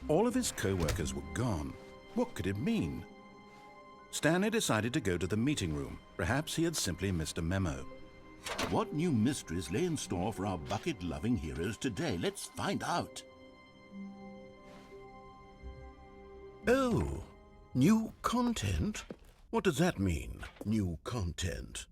All of his co-workers were gone. What could it mean? Stanley decided to go to the meeting room. Perhaps he had simply missed a memo. What new mysteries lay in store for our bucket-loving heroes today? Let's find out. Oh, new content? What does that mean, new content?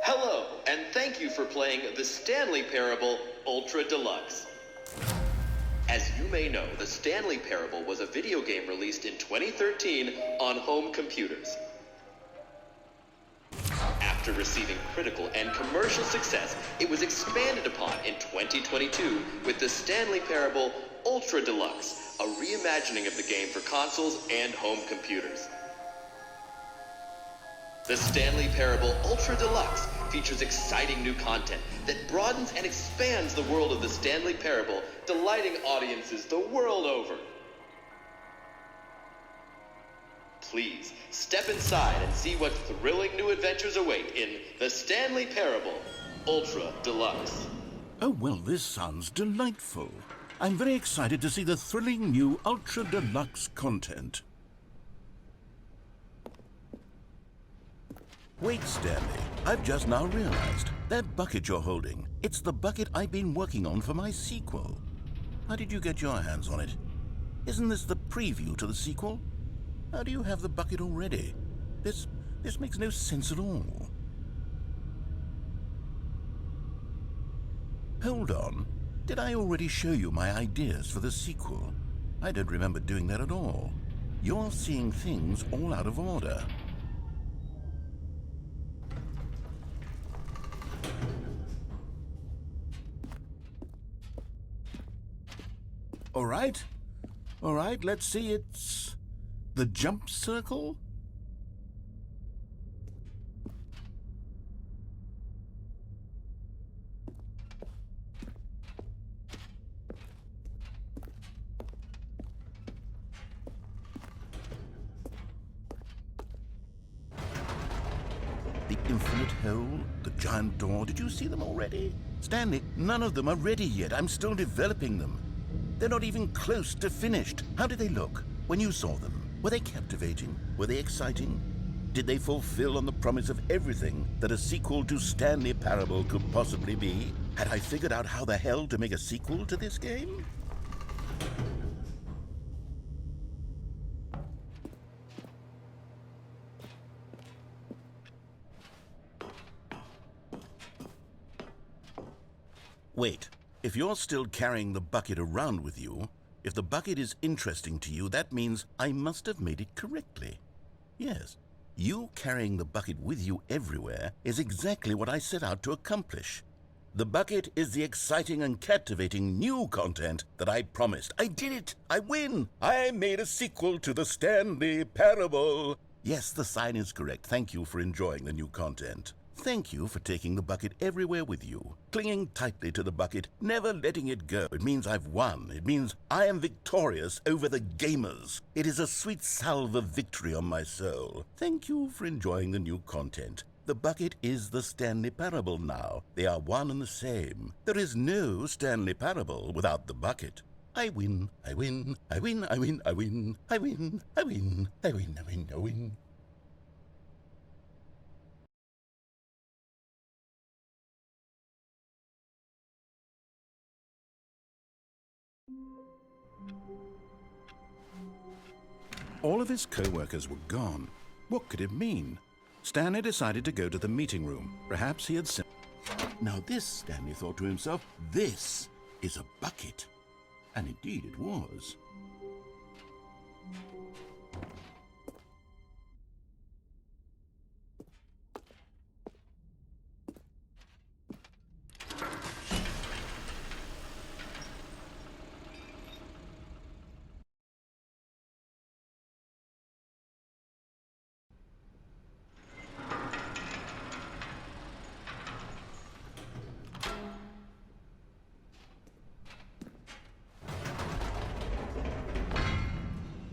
Hello, and thank you for playing the Stanley Parable Ultra Deluxe. As you may know, the Stanley Parable was a video game released in 2013 on home computers. After receiving critical and commercial success, it was expanded upon in 2022 with the Stanley Parable Ultra Deluxe, a reimagining of the game for consoles and home computers. The Stanley Parable Ultra Deluxe features exciting new content that broadens and expands the world of the Stanley Parable, delighting audiences the world over. Please, step inside and see what thrilling new adventures await in the Stanley Parable Ultra Deluxe. Oh, well, this sounds delightful. I'm very excited to see the thrilling new Ultra Deluxe content. Wait, Stanley, I've just now realized. That bucket you're holding, it's the bucket I've been working on for my sequel. How did you get your hands on it? Isn't this the preview to the sequel? How do you have the bucket already? This makes no sense at all. Hold on. Did I already show you my ideas for the sequel? I don't remember doing that at all. You're seeing things all out of order. All right, let's see, it's the jump circle? The infinite hole, the giant door, did you see them already? Stanley, none of them are ready yet. I'm still developing them. They're not even close to finished. How did they look when you saw them? Were they captivating? Were they exciting? Did they fulfill on the promise of everything that a sequel to Stanley Parable could possibly be? Had I figured out how the hell to make a sequel to this game? Wait. If you're still carrying the bucket around with you, if the bucket is interesting to you, that means I must have made it correctly. Yes, you carrying the bucket with you everywhere is exactly what I set out to accomplish. The bucket is the exciting and captivating new content that I promised. I did it! I win! I made a sequel to the Stanley Parable! Yes, the sign is correct. Thank you for enjoying the new content. Thank you for taking the bucket everywhere with you, clinging tightly to the bucket, never letting it go. It means I've won. It means I am victorious over the gamers. It is a sweet salve of victory on my soul. Thank you for enjoying the new content. The bucket is the Stanley Parable now. They are one and the same. There is no Stanley Parable without the bucket. I win, I win, I win, I win, I win, I win, I win, I win, I win, I win. All of his co-workers were gone. What could it mean? Stanley decided to go to the meeting room. Perhaps he had sent... Now this, Stanley thought to himself, this is a bucket. And indeed it was.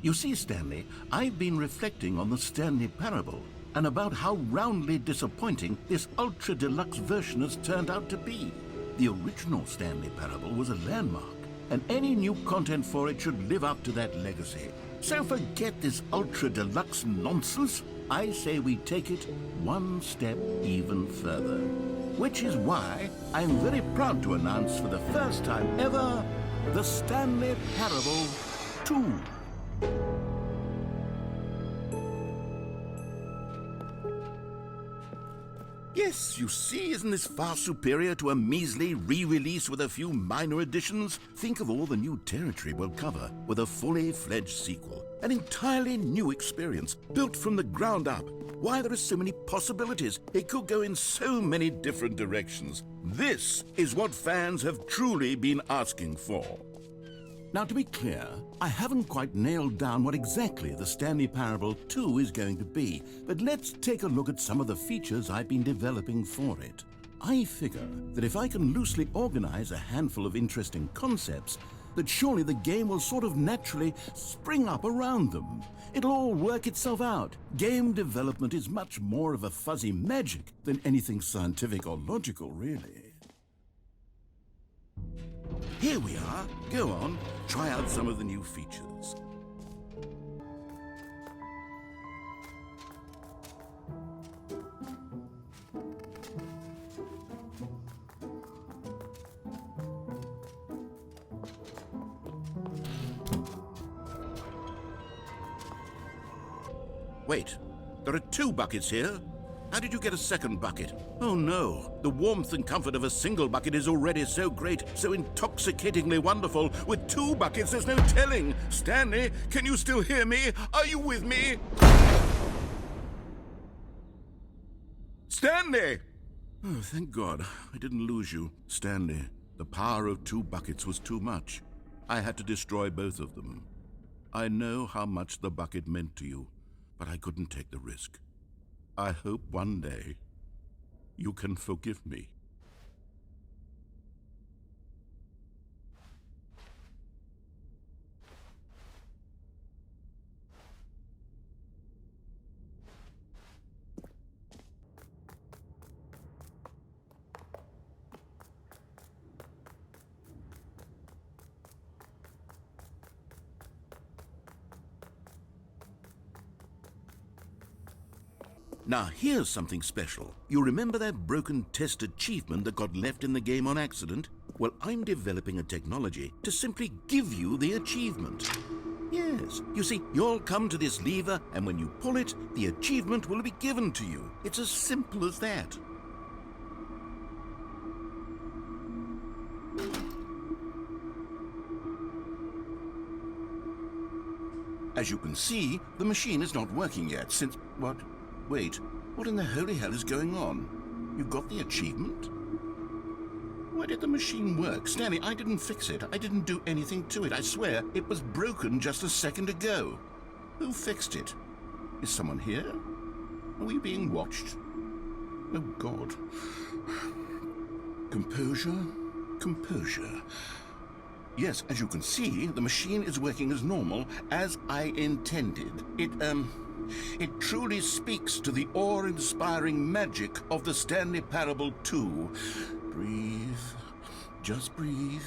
You see, Stanley, I've been reflecting on the Stanley Parable and about how roundly disappointing this Ultra Deluxe version has turned out to be. The original Stanley Parable was a landmark, and any new content for it should live up to that legacy. So forget this Ultra Deluxe nonsense. I say we take it one step even further. Which is why I'm very proud to announce for the first time ever, the Stanley Parable 2. Yes, you see, isn't this far superior to a measly re-release with a few minor additions? Think of all the new territory we'll cover with a fully fledged sequel. An entirely new experience, built from the ground up. Why, there are so many possibilities. It could go in so many different directions. This is what fans have truly been asking for. Now, to be clear, I haven't quite nailed down what exactly the Stanley Parable 2 is going to be, but let's take a look at some of the features I've been developing for it. I figure that if I can loosely organize a handful of interesting concepts, that surely the game will sort of naturally spring up around them. It'll all work itself out. Game development is much more of a fuzzy magic than anything scientific or logical, really. Here we are. Go on, try out some of the new features. Wait, there are 2 buckets here? How did you get a second bucket? Oh no, the warmth and comfort of a single bucket is already so great, so intoxicatingly wonderful. With 2 buckets, there's no telling. Stanley, can you still hear me? Are you with me? Stanley! Oh, thank God, I didn't lose you. Stanley, the power of 2 buckets was too much. I had to destroy both of them. I know how much the bucket meant to you, but I couldn't take the risk. I hope one day you can forgive me. Now, here's something special. You remember that broken test achievement that got left in the game on accident? Well, I'm developing a technology to simply give you the achievement. Yes, you see, you'll come to this lever, and when you pull it, the achievement will be given to you. It's as simple as that. As you can see, the machine is not working yet since... What? Wait, what in the holy hell is going on? You got the achievement? Why did the machine work? Stanley, I didn't fix it. I didn't do anything to it. I swear, it was broken just a second ago. Who fixed it? Is someone here? Are we being watched? Oh, God. Composure, composure. Yes, as you can see, the machine is working as normal, as I intended. It truly speaks to the awe-inspiring magic of the Stanley Parable 2. Breathe. Just breathe.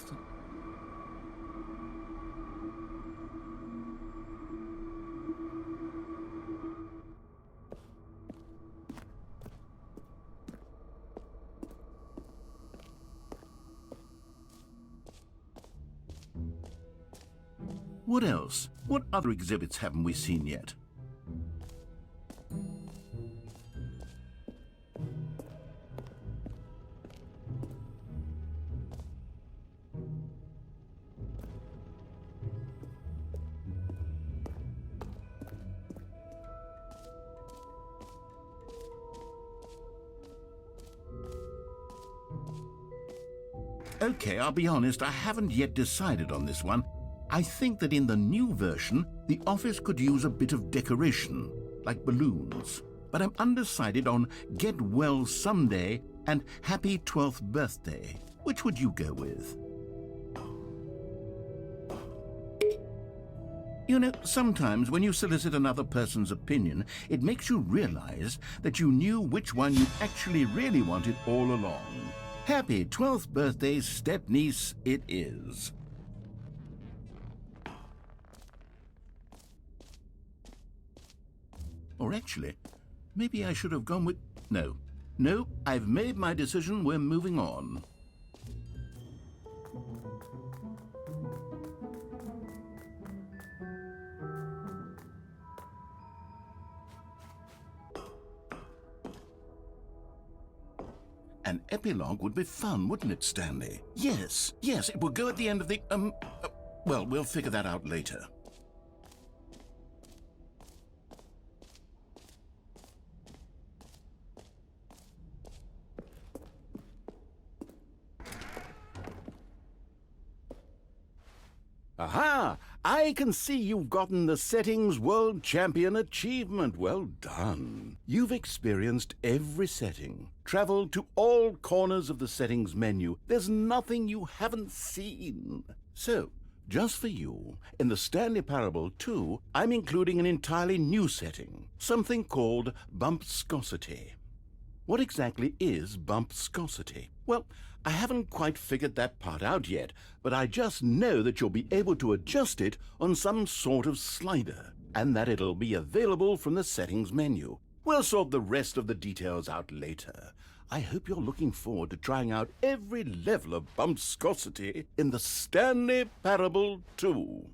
What else? What other exhibits haven't we seen yet? Okay, I'll be honest, I haven't yet decided on this one. I think that in the new version, the office could use a bit of decoration, like balloons. But I'm undecided on Get Well Someday and Happy 12th Birthday. Which would you go with? You know, sometimes when you solicit another person's opinion, it makes you realize that you knew which one you actually really wanted all along. Happy 12th birthday, step-niece, it is. Or actually, maybe I should have gone with... No, I've made my decision, we're moving on. An epilogue would be fun, wouldn't it, Stanley? Yes, it will go at the end of the, well, we'll figure that out later. Aha! I can see you've gotten the Settings World Champion achievement. Well done. You've experienced every setting, traveled to all corners of the settings menu. There's nothing you haven't seen. So, just for you, in the Stanley Parable 2, I'm including an entirely new setting, something called bumpscosity. What exactly is bumpscosity? Well, I haven't quite figured that part out yet, but I just know that you'll be able to adjust it on some sort of slider, and that it'll be available from the settings menu. We'll sort the rest of the details out later. I hope you're looking forward to trying out every level of bumpscosity in the Stanley Parable 2.